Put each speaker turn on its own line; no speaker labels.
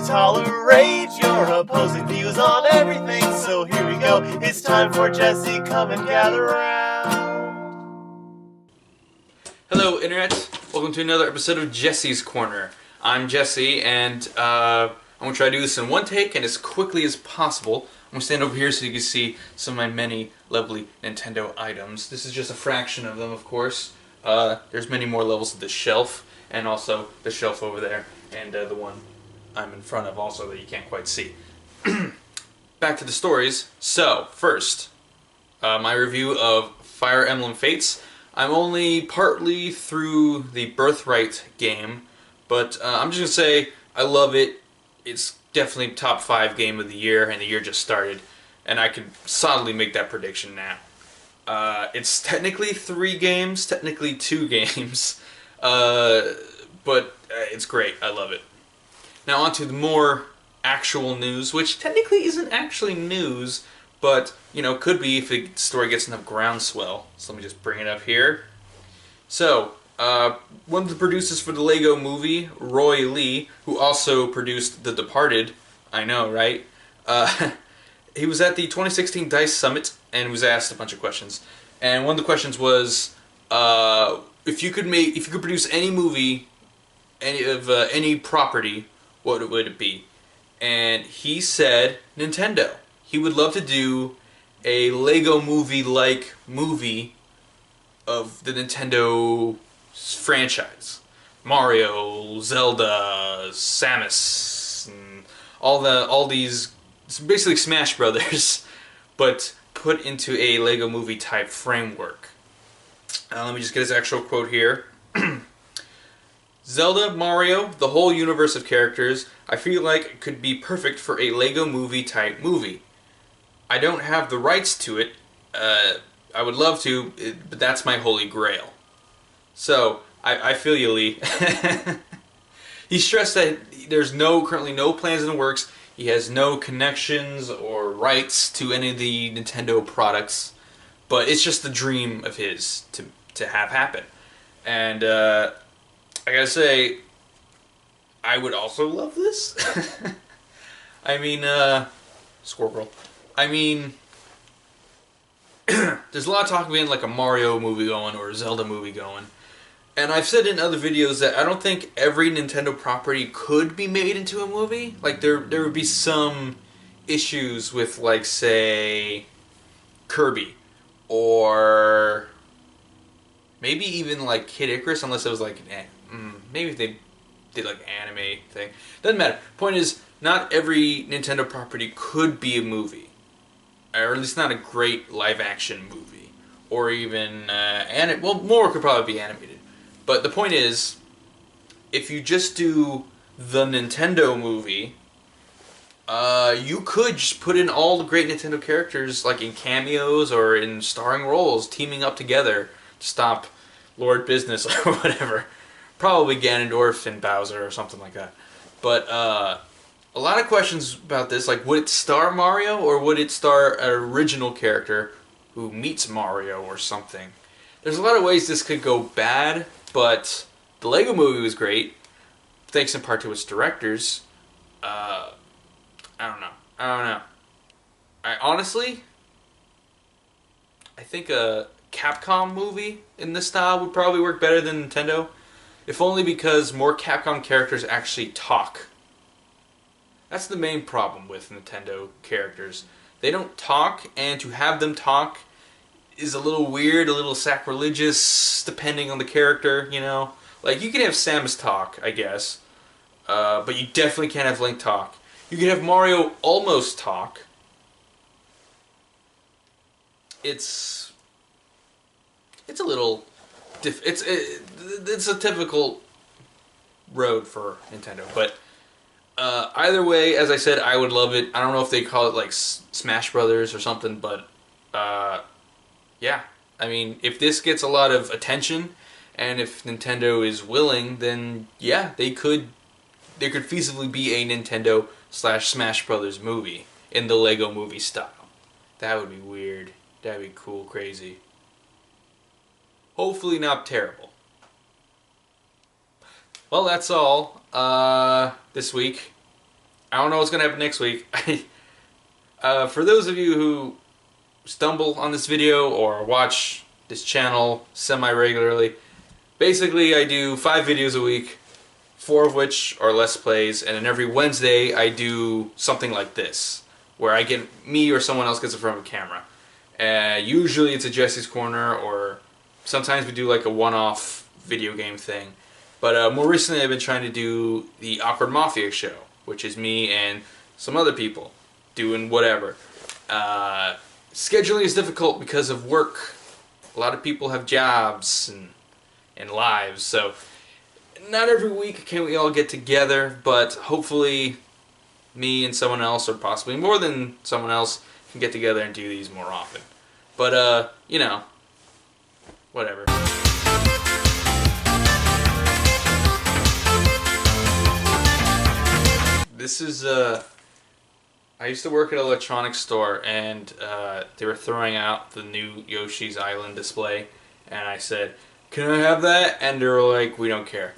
tolerate your opposing views on everything. So here we go, it's time for Jesse, come and gather round.
Hello Internet, welcome to another episode of Jesse's Corner. I'm Jesse and I'm going to try to do this in one take and as quickly as possible. I'm going to stand over here so you can see some of my many lovely Nintendo items. This is just a fraction of them, of course. There's many more levels of this shelf, and also the shelf over there, and the one I'm in front of also that you can't quite see. Back to the stories. So, first, my review of Fire Emblem Fates. I'm only partly through the Birthright game, but I'm just going to say I love it. It's definitely top 5 game of the year, and the year just started, and I can solidly make that prediction now. It's technically 3 games, technically 2 games, but it's great. I love it. Now on to the more actual news, which technically isn't actually news, but, you know, could be if the story gets enough groundswell. So let me just bring it up here. So, one of the producers for the Lego movie, Roy Lee, who also produced The Departed, I know, right? He was at the 2016 DICE Summit and was asked a bunch of questions. And one of the questions was, if you could produce any movie, any property, what would it be? And he said Nintendo. He would love to do a Lego movie-like movie of the Nintendo franchise. Mario, Zelda, Samus, and all these, basically Smash Brothers, but put into a Lego movie type framework. Let me just get his actual quote here. Zelda, Mario, the whole universe of characters, I feel like it could be perfect for a Lego movie type movie. I don't have the rights to it. I would love to, but that's my holy grail. So, I feel you, Lee. He stressed that there's currently no plans in the works. He has no connections or rights to any of the Nintendo products, but it's just the dream of his to have happen. And I gotta say, I would also love this. I mean, Squirrel. I mean, there's a lot of talk being like a Mario movie going or a Zelda movie going. And I've said in other videos that I don't think every Nintendo property could be made into a movie. Like, there would be some issues with, like, say, Kirby. Or maybe even, like, Kid Icarus, unless it was, like, maybe if they did, like, an anime thing. Doesn't matter. Point is, not every Nintendo property could be a movie. Or at least not a great live-action movie. Or even, well, more could probably be animated. But the point is, if you just do the Nintendo movie, you could just put in all the great Nintendo characters, like in cameos or in starring roles, teaming up together to stop Lord Business or whatever. Probably Ganondorf and Bowser or something like that. But a lot of questions about this, like would it star Mario or would it star an original character who meets Mario or something? There's a lot of ways this could go bad, but the Lego movie was great, thanks in part to its directors. I don't know. Honestly, I think a Capcom movie in this style would probably work better than Nintendo, if only because more Capcom characters actually talk. That's the main problem with Nintendo characters. They don't talk, and to have them talk is a little weird, a little sacrilegious, depending on the character, you know? Like, you can have Samus talk, I guess, but you definitely can't have Link talk. You can have Mario almost talk. It's a little it's a typical road for Nintendo, but either way, as I said, I would love it. I don't know if they call it like Smash Brothers or something, but yeah. I mean, if this gets a lot of attention, and if Nintendo is willing, then yeah, there could feasibly be a Nintendo / Smash Brothers movie in the Lego movie style. That would be weird. That'd be cool, crazy. Hopefully not terrible. Well, that's all this week. I don't know what's gonna happen next week. For those of you who stumble on this video or watch this channel semi-regularly, basically I do 5 videos a week, 4 of which are Let's Plays, and then every Wednesday I do something like this, where I get me or someone else gets in front of a camera. Usually it's a Jesse's Corner, or sometimes we do like a one-off video game thing. But more recently I've been trying to do the Awkward Mafia show, which is me and some other people doing whatever. Scheduling is difficult because of work. A lot of people have jobs and lives, so not every week can we all get together, but hopefully me and someone else, or possibly more than someone else, can get together and do these more often. But, you know, whatever. This is, I used to work at an electronics store, and they were throwing out the new Yoshi's Island display, and I said, "Can I have that?" And they were like, "We don't care."